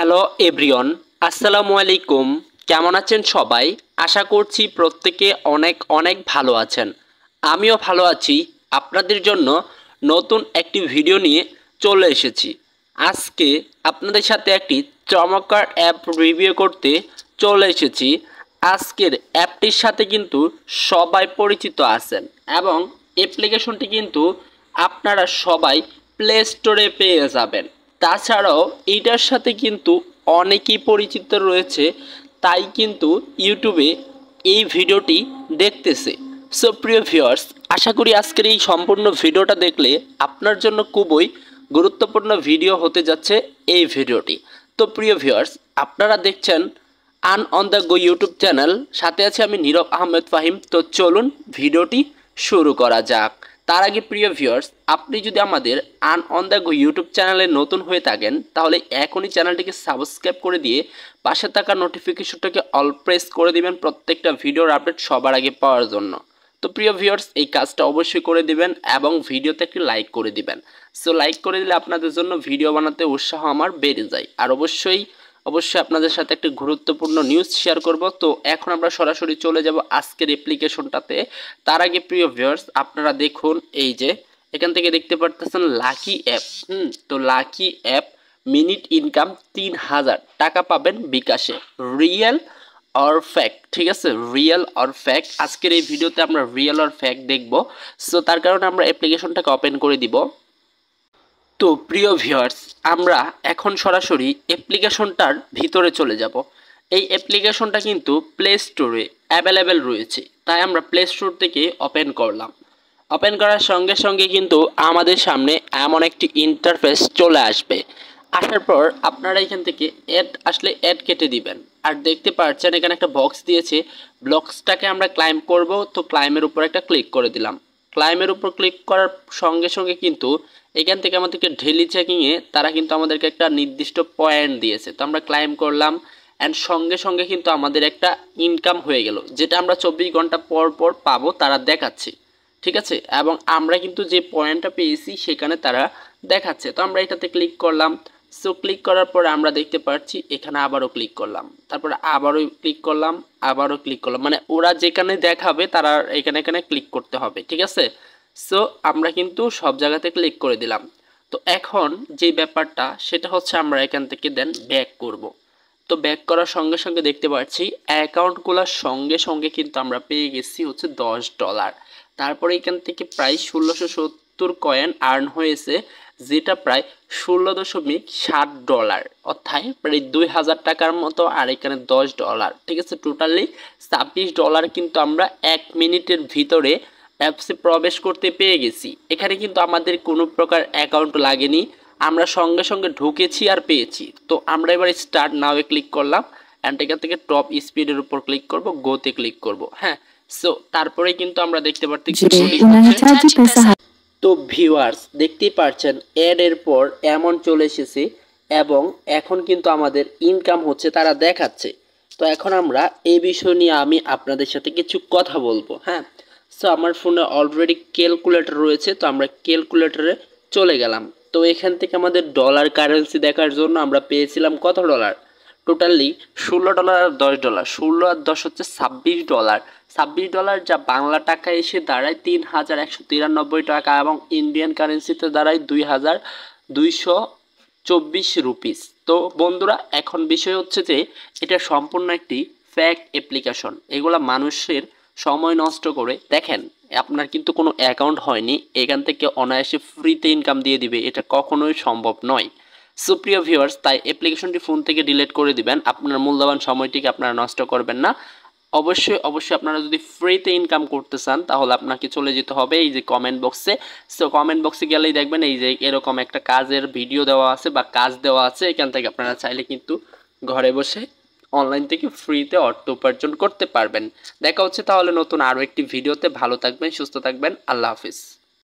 Hello everyone, আসসালামু আলাইকুম। কেমন আছেন সবাই? আশা করছি প্রত্যেকে অনেক অনেক ভালো আছেন। আমিও ভালো আছি। আপনাদের জন্য নতুন একটি ভিডিও নিয়ে চলে এসেছি। আজকে আপনাদের সাথে একটি চমৎকার অ্যাপ রিভিউ করতে চলে এসেছি। আজকের অ্যাপটির সাথে কিন্তু সবাই পরিচিত আছেন এবং অ্যাপ্লিকেশনটি কিন্তু আপনারা সবাই প্লে স্টোরে পেয়ে যাবেন। তাছাড়াও এইটার সাথে কিন্তু অনেকেই পরিচিত রয়েছে, তাই কিন্তু ইউটিউবে এই ভিডিওটি দেখতেছে। সো প্রিয় ভিউয়ার্স, আশা করি আজকের এই সম্পূর্ণ ভিডিওটা দেখলে আপনার জন্য খুবই গুরুত্বপূর্ণ ভিডিও হতে যাচ্ছে এই ভিডিওটি। তো প্রিয় ভিউয়ার্স, আপনারা দেখছেন আন on the go YouTube channel, সাথে আছে আমি নীরব আহমেদ ফাহিম। তো চলুন ভিডিওটি শুরু করা যাক। তার আগে প্রিয় ভিউয়ার্স, আপনি যদি আমাদের আন অন দ্য গো ইউটিউব চ্যানেলে নতুন হয়ে থাকেন তাহলে এখনই চ্যানেলটিকে সাবস্ক্রাইব করে দিয়ে পাশে থাকা নোটিফিকেশনটাকে অল প্রেস করে দিবেন প্রত্যেকটা ভিডিওর আপডেট সবার আগে পাওয়ার জন্য। তো প্রিয় ভিউয়ার্স, এই কাজটা অবশ্যই করে দিবেন এবং ভিডিওতে একটি লাইক করে দিবেন। সো লাইক করে দিলে আপনাদের জন্য ভিডিও বানাতে উৎসাহ আমার বেড়ে যায়। আর অবশ্যই আপনাদের সাথে একটি গুরুত্বপূর্ণ নিউজ শেয়ার করব। তো এখন আমরা সরাসরি চলে যাব আজকের অ্যাপ্লিকেশনটাতে। তার আগে প্রিয় ভিউয়ার্স, আপনারা দেখুন এই যে এখান থেকে দেখতে পারতেছেন লাকি অ্যাপ। তো লাকি অ্যাপ মিনিট ইনকাম 3000 টাকা পাবেন বিকাশে। রিয়েল অর ফ্যাক্ট, ঠিক আছে, রিয়েল অর ফ্যাক্ট। আজকের এই ভিডিওতে আমরা রিয়েল অর ফ্যাক্ট দেখব। সো তার কারণে আমরা অ্যাপ্লিকেশনটাকে ওপেন করে দিব। তো প্রিয় ভিউয়ার্স, আমরা এখন সরাসরি অ্যাপ্লিকেশনটার ভিতরে চলে যাব। এই অ্যাপ্লিকেশনটা কিন্তু প্লে স্টোরে অ্যাভেলেবেল রয়েছে, তাই আমরা প্লে স্টোর থেকে ওপেন করলাম। ওপেন করার সঙ্গে সঙ্গে কিন্তু আমাদের সামনে এমন একটি ইন্টারফেস চলে আসবে। আসার পর আপনারা এখান থেকে অ্যাড আসলে অ্যাড কেটে দিবেন। আর দেখতে পাচ্ছেন এখানে একটা বক্স দিয়েছে, বক্সটাকে আমরা ক্লাইম করব। তো ক্লাইমের উপর একটা ক্লিক করে দিলাম। ক্লাইমের উপর ক্লিক করার সঙ্গে সঙ্গে কিন্তু এখান থেকে আমাদেরকে ডেইলি চেকিংয়ে তারা কিন্তু আমাদেরকে একটা নির্দিষ্ট পয়েন্ট দিয়েছে। তো আমরা ক্লাইম করলাম অ্যান্ড সঙ্গে সঙ্গে কিন্তু আমাদের একটা ইনকাম হয়ে গেল, যেটা আমরা 24 ঘন্টা পর পর পাবো তারা দেখাচ্ছে, ঠিক আছে। এবং আমরা কিন্তু যে পয়েন্টটা পেয়েছি সেখানে তারা দেখাচ্ছে। তো আমরা এটাতে ক্লিক করলাম। সো ক্লিক করার পরে আমরা দেখতে পাচ্ছি এখানে আবারও ক্লিক করলাম, তারপরে আবারও ক্লিক করলাম, আবারও ক্লিক করলাম, মানে ওরা যেখানে দেখাবে তারা এখানে এখানে ক্লিক করতে হবে, ঠিক আছে। সো আমরা কিন্তু সব জায়গাতে ক্লিক করে দিলাম। তো এখন যে ব্যাপারটা সেটা হচ্ছে আমরা এখান থেকে দেন ব্যাক করব। তো ব্যাক করার সঙ্গে সঙ্গে দেখতে পাচ্ছি অ্যাকাউন্টগুলোর সঙ্গে সঙ্গে কিন্তু আমরা পেয়ে গেছি হচ্ছে $10। তারপরে এখান থেকে প্রায় 1670 কয়েন আর্ন হয়েছে, যেটা প্রায় $16.7, অর্থাৎ প্রায় 2000 টাকার মতো। আর এখানে $10, ঠিক আছে, টোটালি $26 কিন্তু আমরা 1 মিনিটের ভিতরে অ্যাপসে প্রবেশ করতে পেয়ে গেছি। এখানে কিন্তু আমাদের কোনো প্রকার অ্যাকাউন্ট লাগেনি, আমরা সঙ্গে সঙ্গে ঢুকেছি আর পেয়েছি। তো আমরা এবার স্টার্ট নাওয়ে ক্লিক করলাম অ্যান্ড এখান থেকে টপ স্পিডের উপর ক্লিক করব, গোতে ক্লিক করব। হ্যাঁ, সো তারপরে কিন্তু আমরা দেখতে পাচ্ছি। তো ভিউয়ার্স, দেখতেই পাচ্ছেন অ্যাডের পর এমন চলে এসেছে এবং এখন কিন্তু আমাদের ইনকাম হচ্ছে তারা দেখাচ্ছে। তো এখন আমরা এই বিষয় নিয়ে আমি আপনাদের সাথে কিছু কথা বলবো। হ্যাঁ, সো আমার ফোনে অলরেডি ক্যালকুলেটর রয়েছে, তো আমরা ক্যালকুলেটরে চলে গেলাম। তো এখান থেকে আমাদের ডলার কারেন্সি দেখার জন্য আমরা পেয়েছিলাম কত ডলার, টোটালি $16 আর $10। 16 আর 10 হচ্ছে $26। $26 যা বাংলা টাকা এসে দাঁড়ায় 3193 টাকা এবং ইন্ডিয়ান কারেন্সিতে দাঁড়ায় 2224 রুপিস। তো বন্ধুরা, এখন বিষয় হচ্ছে যে এটা সম্পূর্ণ একটি ফ্যাক অ্যাপ্লিকেশন। এগুলা মানুষের সময় নষ্ট করে। দেখেন, আপনার কিন্তু কোনো অ্যাকাউন্ট হয়নি, এখান থেকে অনায়াসে ফ্রিতে ইনকাম দিয়ে দিবে, এটা কখনোই সম্ভব নয়। সো প্রিয় ভিউয়ার্স, তাই অ্যাপ্লিকেশনটি ফোন থেকে ডিলিট করে দিবেন। আপনার মূল্যবান সময়টিকে আপনারা নষ্ট করবেন না। অবশ্যই আপনারা যদি ফ্রিতে ইনকাম করতে চান তাহলে আপনাকে চলে যেতে হবে এই যে কমেন্ট বক্সে। সো কমেন্ট বক্সে গেলেই দেখবেন এই যে এরকম একটা কাজের ভিডিও দেওয়া আছে বা কাজ দেওয়া আছে। এখান থেকে আপনারা চাইলে কিন্তু ঘরে বসে অনলাইন থেকে ফ্রিতে অর্থ উপার্জন করতে পারবেন। দেখা হচ্ছে তাহলে নতুন আরও একটি ভিডিওতে। ভালো থাকবেন, সুস্থ থাকবেন, আল্লাহ হাফিজ।